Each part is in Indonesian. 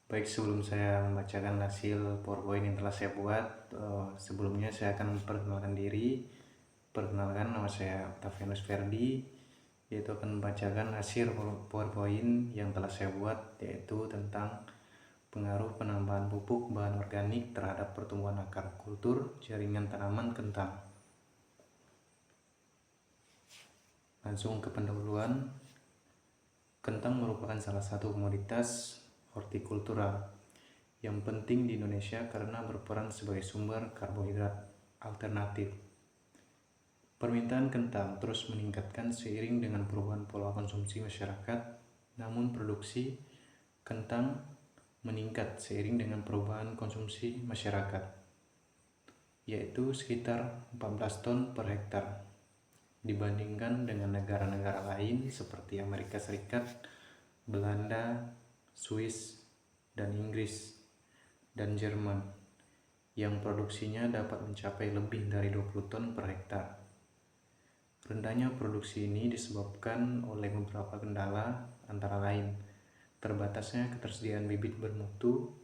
Baik, sebelum saya membacakan hasil PowerPoint yang telah saya buat, sebelumnya saya akan memperkenalkan diri. Perkenalkan, nama saya Octavianus Ferdi, yaitu akan membacakan hasil PowerPoint yang telah saya buat, yaitu tentang pengaruh penambahan pupuk bahan organik terhadap pertumbuhan akar kultur jaringan tanaman kentang. Langsung ke pendahuluan. Kentang merupakan salah satu komoditas hortikultura yang penting di Indonesia karena berperan sebagai sumber karbohidrat alternatif. Permintaan kentang terus meningkatkan seiring dengan perubahan pola konsumsi masyarakat, namun produksi kentang meningkat seiring dengan perubahan konsumsi masyarakat, yaitu sekitar 14 ton per hektar, dibandingkan dengan negara-negara lain seperti Amerika Serikat, Belanda, Swiss, dan Inggris, dan Jerman, yang produksinya dapat mencapai lebih dari 20 ton per hektar. Rendahnya produksi ini disebabkan oleh beberapa kendala, antara lain terbatasnya ketersediaan bibit bermutu,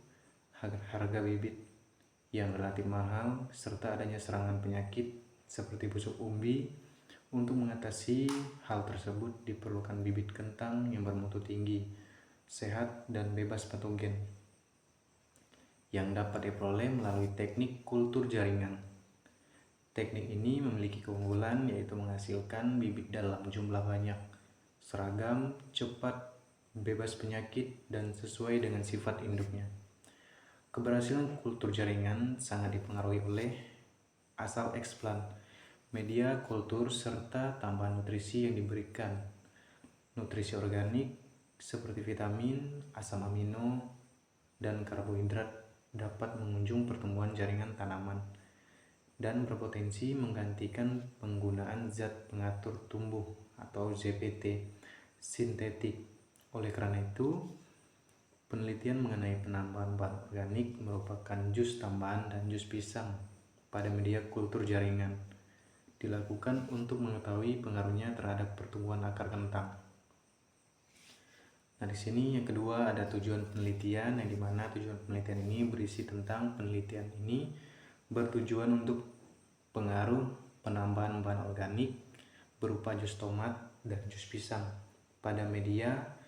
harga bibit yang relatif mahal, serta adanya serangan penyakit seperti busuk umbi. Untuk mengatasi hal tersebut diperlukan bibit kentang yang bermutu tinggi, sehat, dan bebas patogen, yang dapat diperoleh melalui teknik kultur jaringan. Teknik ini memiliki keunggulan, yaitu menghasilkan bibit dalam jumlah banyak, seragam, cepat, bebas penyakit, dan sesuai dengan sifat induknya. Keberhasilan kultur jaringan sangat dipengaruhi oleh asal eksplan, media kultur, serta tambahan nutrisi yang diberikan. Nutrisi organik seperti vitamin, asam amino, dan karbohidrat dapat mengunjung pertumbuhan jaringan tanaman dan berpotensi menggantikan penggunaan zat pengatur tumbuh atau ZPT sintetik. Oleh karena itu, penelitian mengenai penambahan bahan organik merupakan jus tambahan dan jus pisang pada media kultur jaringan dilakukan untuk mengetahui pengaruhnya terhadap pertumbuhan akar kentang. Nah, di sini yang kedua ada tujuan penelitian, yang dimana tujuan penelitian ini berisi tentang penelitian ini bertujuan untuk pengaruh penambahan bahan organik berupa jus tomat dan jus pisang pada media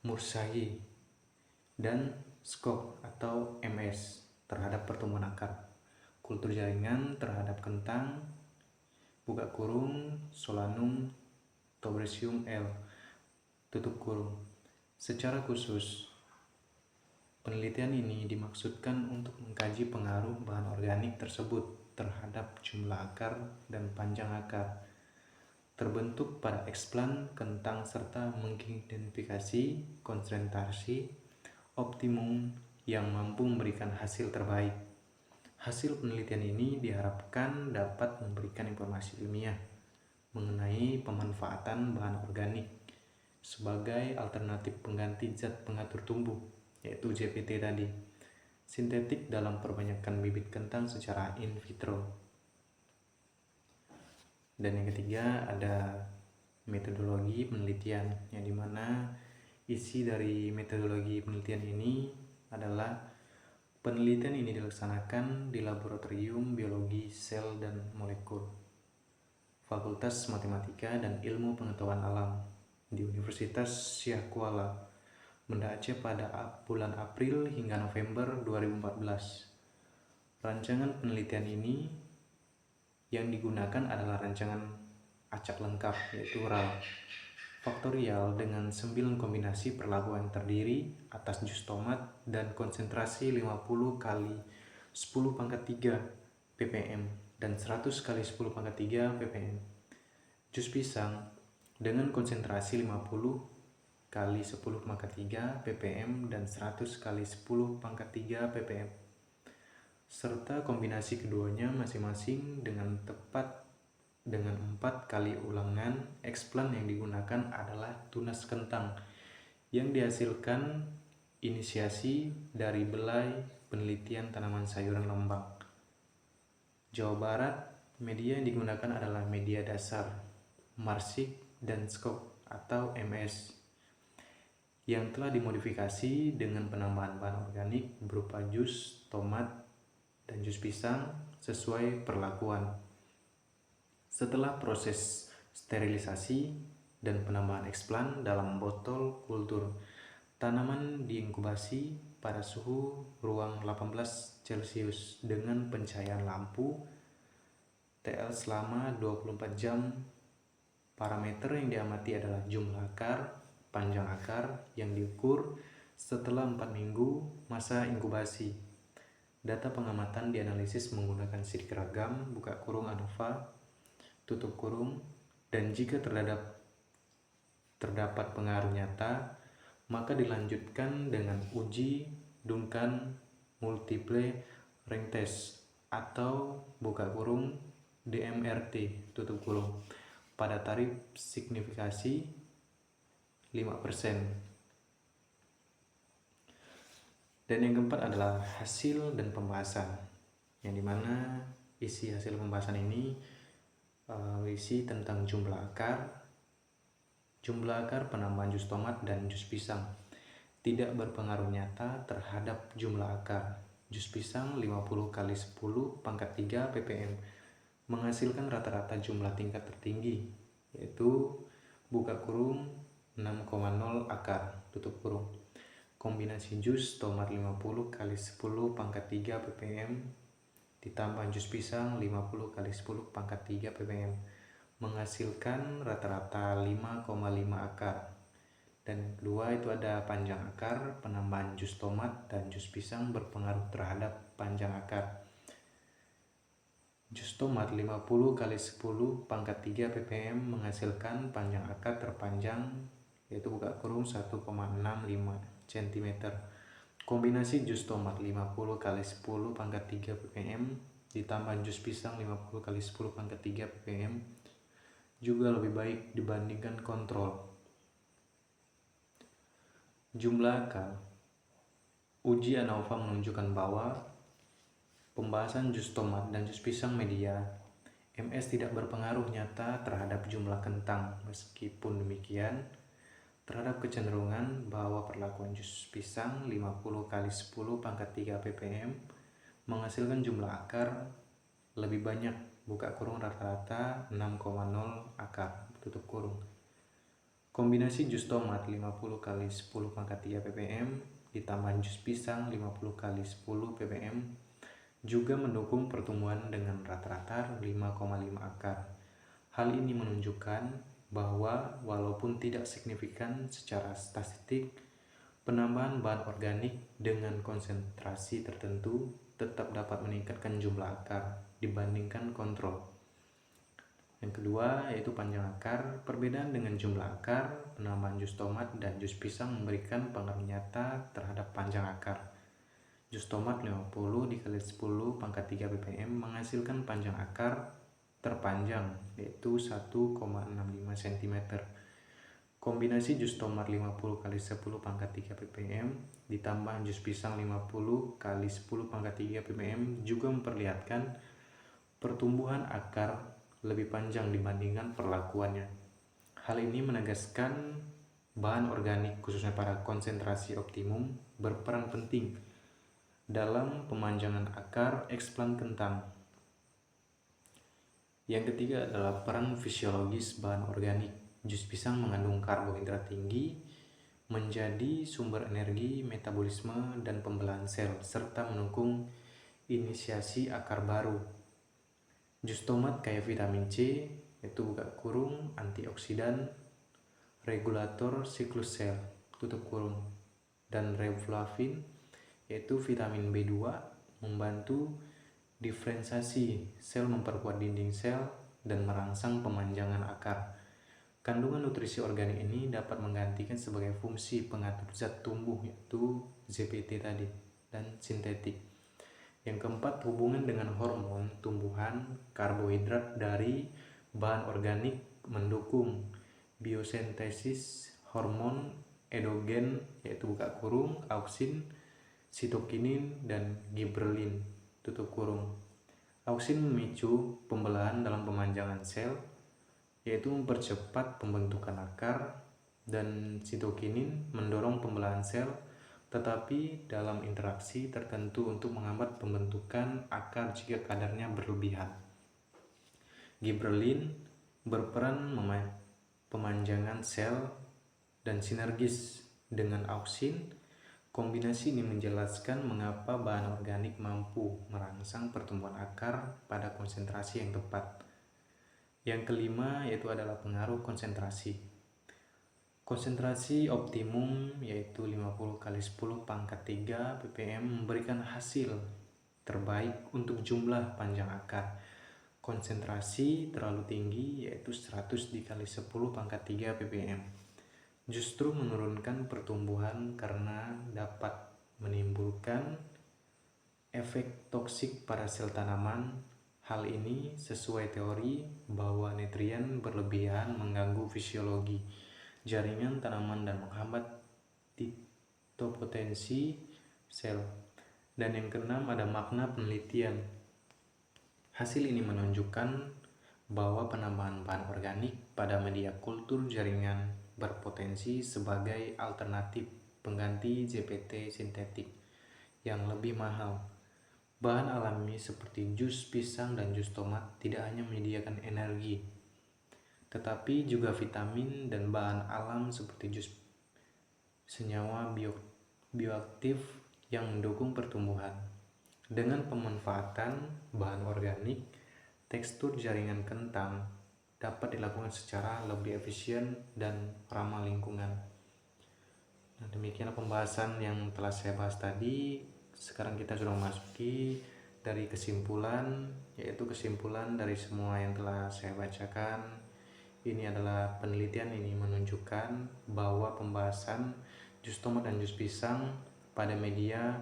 Mursayi dan skop atau MS terhadap pertumbuhan akar kultur jaringan terhadap kentang, buka kurung, Solanum tuberosum L, tutup kurung. Secara khusus, penelitian ini dimaksudkan untuk mengkaji pengaruh bahan organik tersebut terhadap jumlah akar dan panjang akar terbentuk pada eksplan kentang serta mengidentifikasi konsentrasi optimum yang mampu memberikan hasil terbaik. Hasil penelitian ini diharapkan dapat memberikan informasi ilmiah mengenai pemanfaatan bahan organik sebagai alternatif pengganti zat pengatur tumbuh, yaitu ZPT tadi, sintetik dalam perbanyakan bibit kentang secara in vitro. Dan yang ketiga ada metodologi penelitian, yang dimana isi dari metodologi penelitian ini adalah penelitian ini dilaksanakan di Laboratorium Biologi Sel dan Molekul, Fakultas Matematika dan Ilmu Pengetahuan Alam di Universitas Syah Kuala, Banda Aceh pada bulan April hingga November 2014. Rancangan penelitian ini yang digunakan adalah rancangan acak lengkap, yaitu RAL faktorial dengan 9 kombinasi perlakuan yang terdiri atas jus tomat dan konsentrasi 50 kali 10 pangkat 3 ppm dan 100 kali 10 pangkat 3 ppm. Jus pisang dengan konsentrasi 50 kali 10 pangkat 3 ppm dan 100 kali 10 pangkat 3 ppm, serta kombinasi keduanya masing-masing dengan tepat dengan 4 kali ulangan. Eksplan yang digunakan adalah tunas kentang yang dihasilkan inisiasi dari Belai Penelitian Tanaman Sayuran Lembang, Jawa Barat. Media yang digunakan adalah media dasar Marsik dan Skop atau MS, yang telah dimodifikasi dengan penambahan bahan organik berupa jus tomat dan jus pisang sesuai perlakuan. Setelah proses sterilisasi dan penambahan eksplan dalam botol kultur, tanaman diinkubasi pada suhu ruang 18 Celcius dengan pencahayaan lampu TL selama 24 jam. Parameter yang diamati adalah jumlah akar, panjang akar yang diukur setelah 4 minggu masa inkubasi. Data pengamatan dianalisis menggunakan sidik ragam buka kurung ANOVA tutup kurung, dan jika terdapat pengaruh nyata, maka dilanjutkan dengan uji Duncan Multiple Ring Test atau buka kurung DMRT tutup kurung pada tarif signifikasi 5%. Dan yang keempat adalah hasil dan pembahasan, yang dimana isi hasil pembahasan ini berisi tentang jumlah akar penambahan jus tomat dan jus pisang tidak berpengaruh nyata terhadap jumlah akar. Jus pisang 50 kali 10 pangkat 3 ppm menghasilkan rata-rata jumlah tingkat tertinggi, yaitu buka kurung 6,0 akar tutup kurung. Kombinasi jus tomat 50 kali 10 pangkat 3 ppm ditambah jus pisang 50 kali 10 pangkat 3 ppm menghasilkan rata-rata 5,5 akar. Dan yang kedua itu ada panjang akar, penambahan jus tomat dan jus pisang berpengaruh terhadap panjang akar. Jus tomat 50 kali 10 pangkat 3 ppm menghasilkan panjang akar terpanjang, yaitu buka kurung 1,65 cm. Kombinasi jus tomat 50 kali 10 pangkat 3 ppm ditambah jus pisang 50 kali 10 pangkat 3 ppm juga lebih baik dibandingkan kontrol. Jumlah akar. Uji ANOVA menunjukkan bahwa pembahasan jus tomat dan jus pisang media MS tidak berpengaruh nyata terhadap jumlah kentang. Meskipun demikian, terhadap kecenderungan bahwa perlakuan jus pisang 50 kali 10 pangkat 3 ppm menghasilkan jumlah akar lebih banyak, buka kurung rata-rata 6,0 akar tutup kurung. Kombinasi jus tomat 50 kali 10 pangkat 3 ppm ditambah jus pisang 50 kali 10 ppm juga mendukung pertumbuhan dengan rata-rata 5,5 akar. Hal ini menunjukkan bahwa walaupun tidak signifikan secara statistik, penambahan bahan organik dengan konsentrasi tertentu tetap dapat meningkatkan jumlah akar dibandingkan kontrol. Yang kedua yaitu panjang akar. Perbedaan dengan jumlah akar, penambahan jus tomat dan jus pisang memberikan pengaruh nyata terhadap panjang akar. Jus tomat 50 dikali 10 pangkat 3 ppm menghasilkan panjang akar terpanjang, yaitu 1,65 cm. Kombinasi jus tomat 50 kali 10 pangkat 3 ppm ditambah jus pisang 50 kali 10 pangkat 3 ppm juga memperlihatkan pertumbuhan akar lebih panjang dibandingkan perlakuannya. Hal ini menegaskan bahan organik khususnya pada konsentrasi optimum berperan penting dalam pemanjangan akar eksplan kentang. Yang ketiga adalah peran fisiologis bahan organik. Jus pisang mengandung karbohidrat tinggi, menjadi sumber energi, metabolisme, dan pembelahan sel, serta mendukung inisiasi akar baru. Jus tomat kaya vitamin C, yaitu buka kurung antioksidan, regulator siklus sel, tutup kurung, dan riboflavin, yaitu vitamin B2, membantu diferensiasi sel, memperkuat dinding sel, dan merangsang pemanjangan akar. Kandungan nutrisi organik ini dapat menggantikan sebagai fungsi pengatur zat tumbuh, yaitu ZPT tadi, dan sintetik. Yang keempat, hubungan dengan hormon tumbuhan. Karbohidrat dari bahan organik mendukung biosintesis hormon endogen, yaitu buka kurung auksin, sitokinin, dan giberelin, tutup kurung. Auksin memicu pembelahan dalam pemanjangan sel, yaitu mempercepat pembentukan akar, dan sitokinin mendorong pembelahan sel, tetapi dalam interaksi tertentu untuk menghambat pembentukan akar jika kadarnya berlebihan. Gibberellin berperan pemanjangan sel dan sinergis dengan auksin. Kombinasi ini menjelaskan mengapa bahan organik mampu merangsang pertumbuhan akar pada konsentrasi yang tepat. Yang kelima yaitu adalah pengaruh konsentrasi. Konsentrasi optimum yaitu 50 kali 10 pangkat 3 ppm memberikan hasil terbaik untuk jumlah panjang akar. Konsentrasi terlalu tinggi yaitu 100 dikali 10 pangkat 3 ppm justru menurunkan pertumbuhan karena dapat menimbulkan efek toksik pada sel tanaman. Hal ini sesuai teori bahwa nutrien berlebihan mengganggu fisiologi jaringan tanaman dan menghambat titopotensi sel. Dan yang keenam ada makna penelitian. Hasil ini menunjukkan bahwa penambahan bahan organik pada media kultur jaringan berpotensi sebagai alternatif pengganti JPT sintetik yang lebih mahal. Bahan alami seperti jus pisang dan jus tomat tidak hanya menyediakan energi, tetapi juga vitamin dan bahan alam seperti jus senyawa bioaktif yang mendukung pertumbuhan. Dengan pemanfaatan bahan organik, tekstur jaringan kentang dapat dilakukan secara lebih efisien dan ramah lingkungan. Nah, demikianlah pembahasan yang telah saya bahas tadi. Sekarang kita sudah memasuki dari kesimpulan, yaitu kesimpulan dari semua yang telah saya bacakan. Ini adalah penelitian ini menunjukkan bahwa pembahasan jus tomat dan jus pisang pada media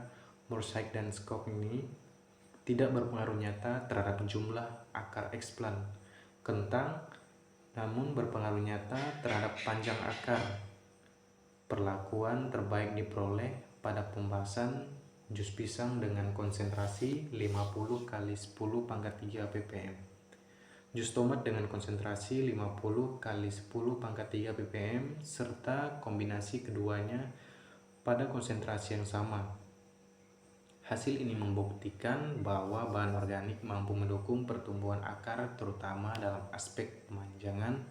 mosaic dan skop ini tidak berpengaruh nyata terhadap jumlah akar eksplan kentang, namun berpengaruh nyata terhadap panjang akar. Perlakuan terbaik diperoleh pada pembahasan jus pisang dengan konsentrasi 50 kali 10 pangkat 3 ppm. Jus tomat dengan konsentrasi 50 kali 10 pangkat 3 ppm serta kombinasi keduanya pada konsentrasi yang sama. Hasil ini membuktikan bahwa bahan organik mampu mendukung pertumbuhan akar terutama dalam aspek pemanjangan,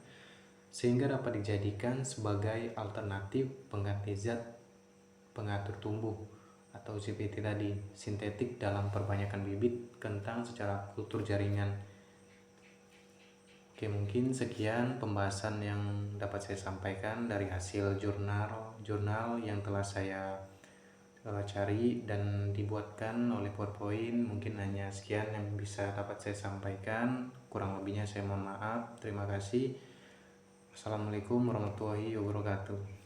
sehingga dapat dijadikan sebagai alternatif pengganti zat pengatur tumbuh atau JPT tadi sintetik dalam perbanyakan bibit kentang secara kultur jaringan. Oke, mungkin sekian pembahasan yang dapat saya sampaikan dari hasil jurnal yang telah saya cari dan dibuatkan oleh PowerPoint. Mungkin hanya sekian yang bisa dapat saya sampaikan, kurang lebihnya saya mohon maaf. Terima kasih. Assalamualaikum warahmatullahi wabarakatuh.